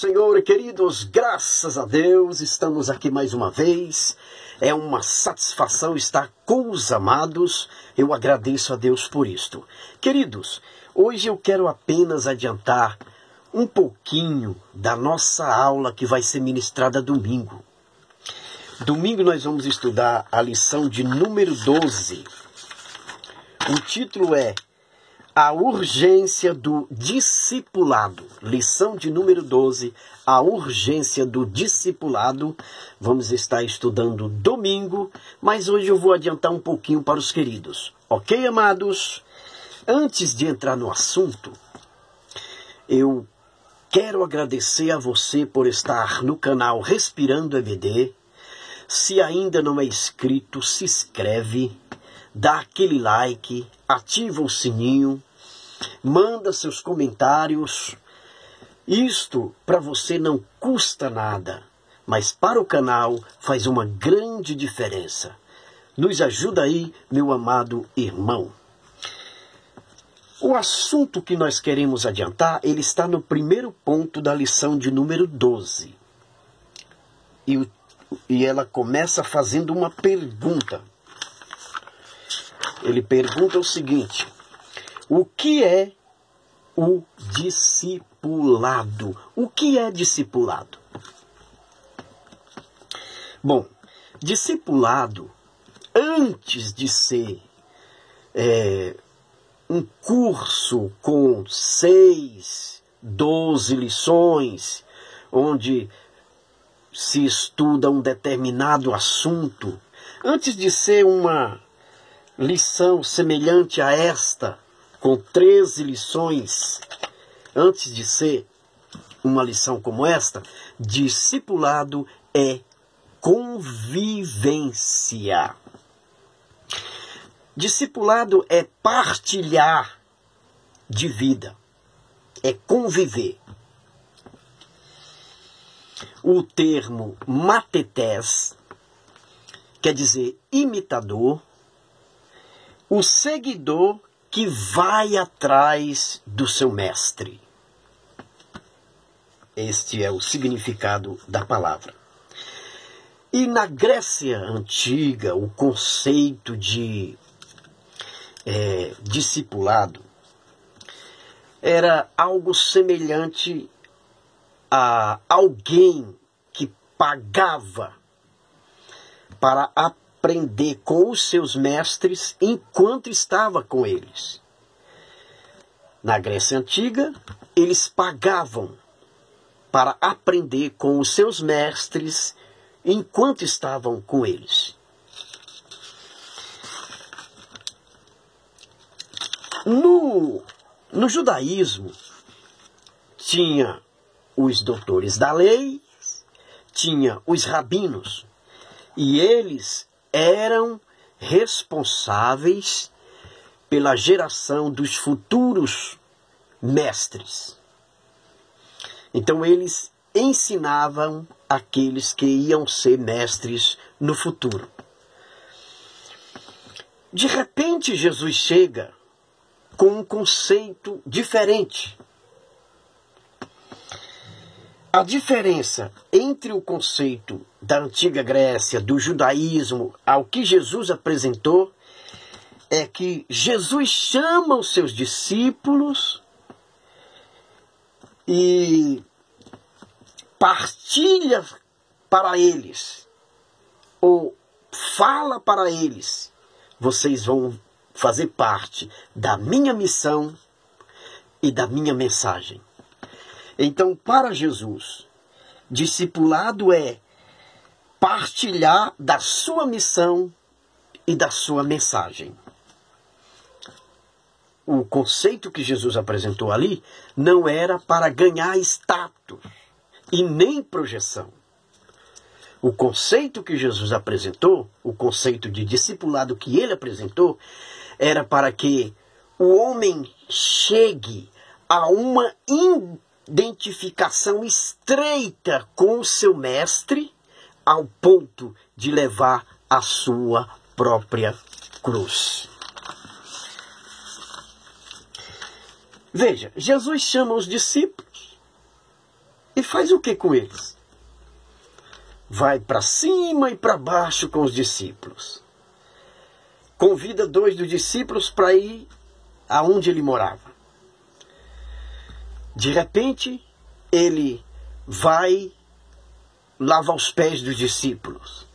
Senhor, queridos, graças a Deus, estamos aqui mais uma vez. É uma satisfação estar com os amados. Eu agradeço a Deus por isto. Queridos, hoje eu quero apenas adiantar um pouquinho da nossa aula que vai ser ministrada domingo. Domingo nós vamos estudar a lição de número 12. O título é A Urgência do Discipulado. Lição de número 12, A Urgência do Discipulado. Vamos estar estudando domingo, mas hoje eu vou adiantar um pouquinho para os queridos. Ok, amados? Antes de entrar no assunto, eu quero agradecer a você por estar no canal Respirando EBD. Se ainda não é inscrito, se inscreve, dá aquele like, ativa o sininho, manda seus comentários. Isto para você não custa nada, mas para o canal faz uma grande diferença. Nos ajuda aí, meu amado irmão. O assunto que nós queremos adiantar, ele está no primeiro ponto da lição de número 12. E ela começa fazendo uma pergunta. Ele pergunta o seguinte: o que é o discipulado? O que é discipulado? Bom, discipulado, antes de ser um curso com 6, 12 lições, onde se estuda um determinado assunto, antes de ser uma lição semelhante a esta, com 13 lições, antes de ser uma lição como esta, discipulado é convivência. Discipulado é partilhar de vida, é conviver. O termo matetés quer dizer imitador, o seguidor que vai atrás do seu mestre. Este é o significado da palavra. E na Grécia Antiga, o conceito de discipulado era algo semelhante a alguém que pagava para aprender com os seus mestres enquanto estava com eles. Na Grécia Antiga, eles pagavam para aprender com os seus mestres enquanto estavam com eles. No judaísmo, tinha os doutores da lei, tinha os rabinos, e eles eram responsáveis pela geração dos futuros mestres. Então eles ensinavam aqueles que iam ser mestres no futuro. De repente Jesus chega com um conceito diferente. A diferença entre o conceito da antiga Grécia, do judaísmo, ao que Jesus apresentou, é que Jesus chama os seus discípulos e partilha para eles, ou fala para eles: vocês vão fazer parte da minha missão e da minha mensagem. Então, para Jesus, discipulado é partilhar da sua missão e da sua mensagem. O conceito que Jesus apresentou ali não era para ganhar status e nem projeção. O conceito que Jesus apresentou, o conceito de discipulado que ele apresentou, era para que o homem chegue a uma identificação estreita com o seu mestre, ao ponto de levar a sua própria cruz. Veja, Jesus chama os discípulos E faz o que com eles? Vai para cima e para baixo com os discípulos. Convida 2 dos discípulos para ir aonde ele morava. De repente, ele vai lavar os pés dos discípulos.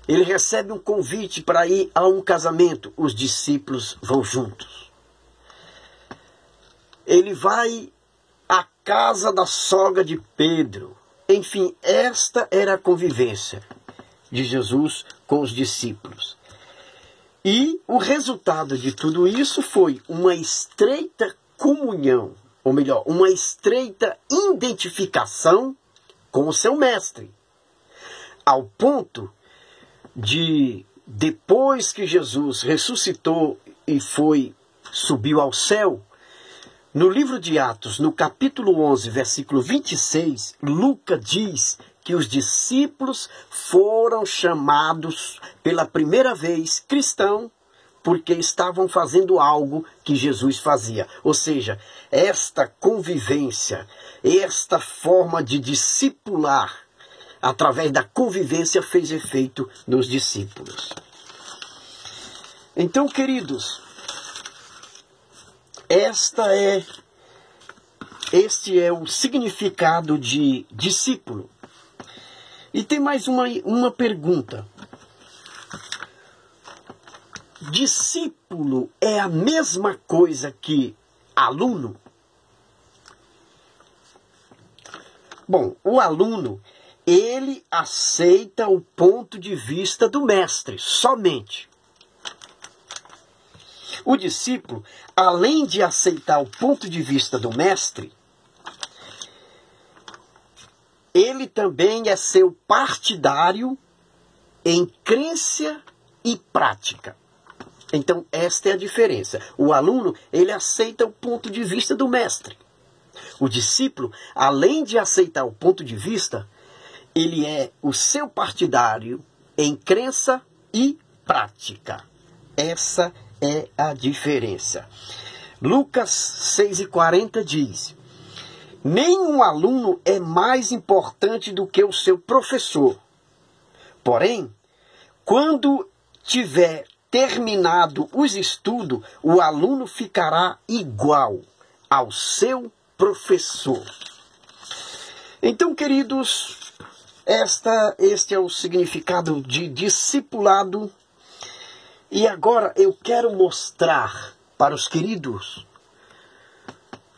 Ele recebe um convite para ir a um casamento. Os discípulos vão juntos. Ele vai à casa da sogra de Pedro. Enfim, esta era a convivência de Jesus com os discípulos. E o resultado de tudo isso foi uma estreita comunhão, ou melhor, uma estreita identificação com o seu mestre. Ao ponto de, depois que Jesus ressuscitou e subiu ao céu, no livro de Atos, no capítulo 11, versículo 26, Lucas diz que os discípulos foram chamados pela primeira vez cristão porque estavam fazendo algo que Jesus fazia. Ou seja, esta convivência, esta forma de discipular, através da convivência, fez efeito nos discípulos. Então, queridos, este é o significado de discípulo. E tem mais uma pergunta. Discípulo é a mesma coisa que aluno? Bom, o aluno, ele aceita o ponto de vista do mestre, somente. O discípulo, além de aceitar o ponto de vista do mestre, ele também é seu partidário em crença e prática. Então, esta é a diferença. O aluno, ele aceita o ponto de vista do mestre. O discípulo, além de aceitar o ponto de vista, ele é o seu partidário em crença e prática. Essa é a diferença. Lucas 6,40 diz: nenhum aluno é mais importante do que o seu professor. Porém, quando tiver terminado os estudos, o aluno ficará igual ao seu professor. Então, queridos, este é o significado de discipulado. E agora eu quero mostrar para os queridos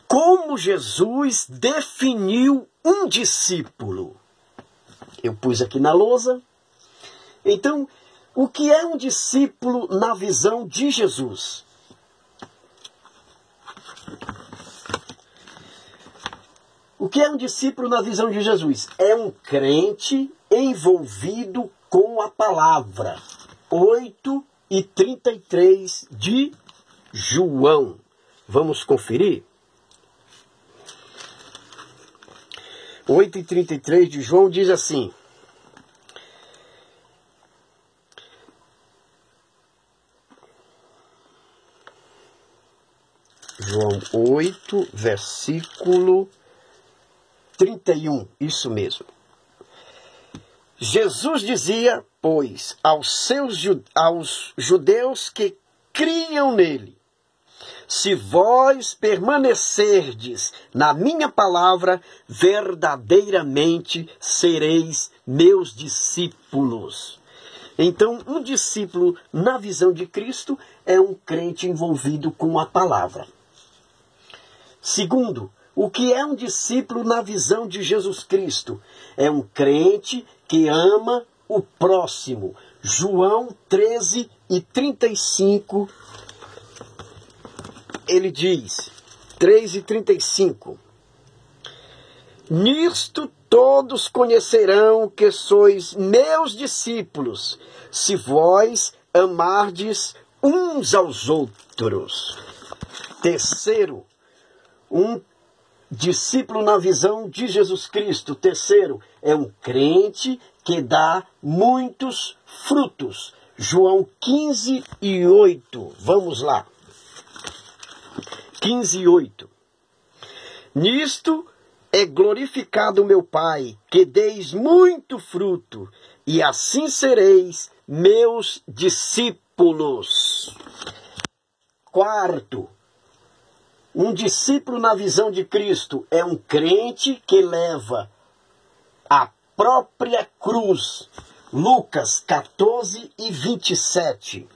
como Jesus definiu um discípulo. Eu pus aqui na lousa. Então, o que é um discípulo na visão de Jesus? O que é um discípulo na visão de Jesus? É um crente envolvido com a palavra. 8:33 de João. Vamos conferir? 8:33 de João diz assim: João 8, versículo 31, isso mesmo. Jesus dizia, pois, aos judeus que criam nele: se vós permanecerdes na minha palavra, verdadeiramente sereis meus discípulos. Então, um discípulo, na visão de Cristo, é um crente envolvido com a palavra. Segundo, o que é um discípulo na visão de Jesus Cristo? É um crente que ama o próximo. João 13:35, ele diz, 13:35, nisto todos conhecerão que sois meus discípulos, se vós amardes uns aos outros. Terceiro, um discípulo na visão de Jesus Cristo. Terceiro, é um crente que dá muitos frutos. João 15:8. Vamos lá. 15:8. Nisto é glorificado meu Pai, que deis muito fruto, e assim sereis meus discípulos. Quarto, um discípulo na visão de Cristo é um crente que leva a própria cruz. Lucas 14 e 27.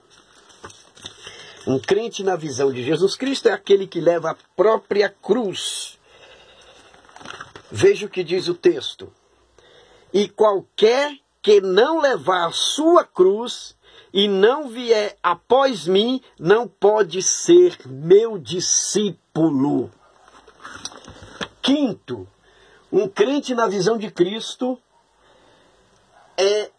Um crente na visão de Jesus Cristo é aquele que leva a própria cruz. Veja o que diz o texto. E qualquer que não levar a sua cruz e não vier após mim, não pode ser meu discípulo. Quinto, um crente na visão de Cristo é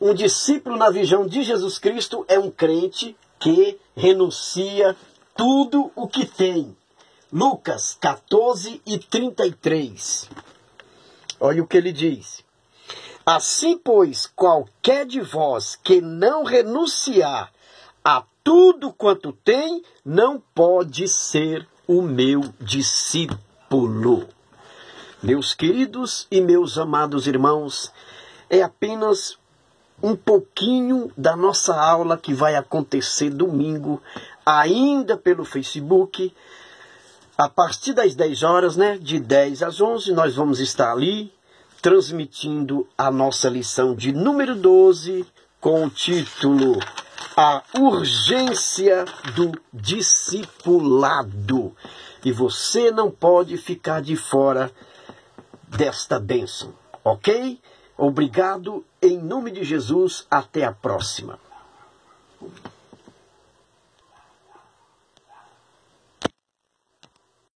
um discípulo na visão de Jesus Cristo, é um crente que renuncia tudo o que tem. Lucas 14 e 33. Olha o que ele diz. Assim, pois, qualquer de vós que não renunciar a tudo quanto tem, não pode ser o meu discípulo. Meus queridos e meus amados irmãos, é apenas um pouquinho da nossa aula que vai acontecer domingo, ainda pelo Facebook. A partir das 10 horas, de 10 às 11, nós vamos estar ali transmitindo a nossa lição de número 12, com o título A Urgência do Discipulado. E você não pode ficar de fora desta bênção, ok? Obrigado, em nome de Jesus, até a próxima.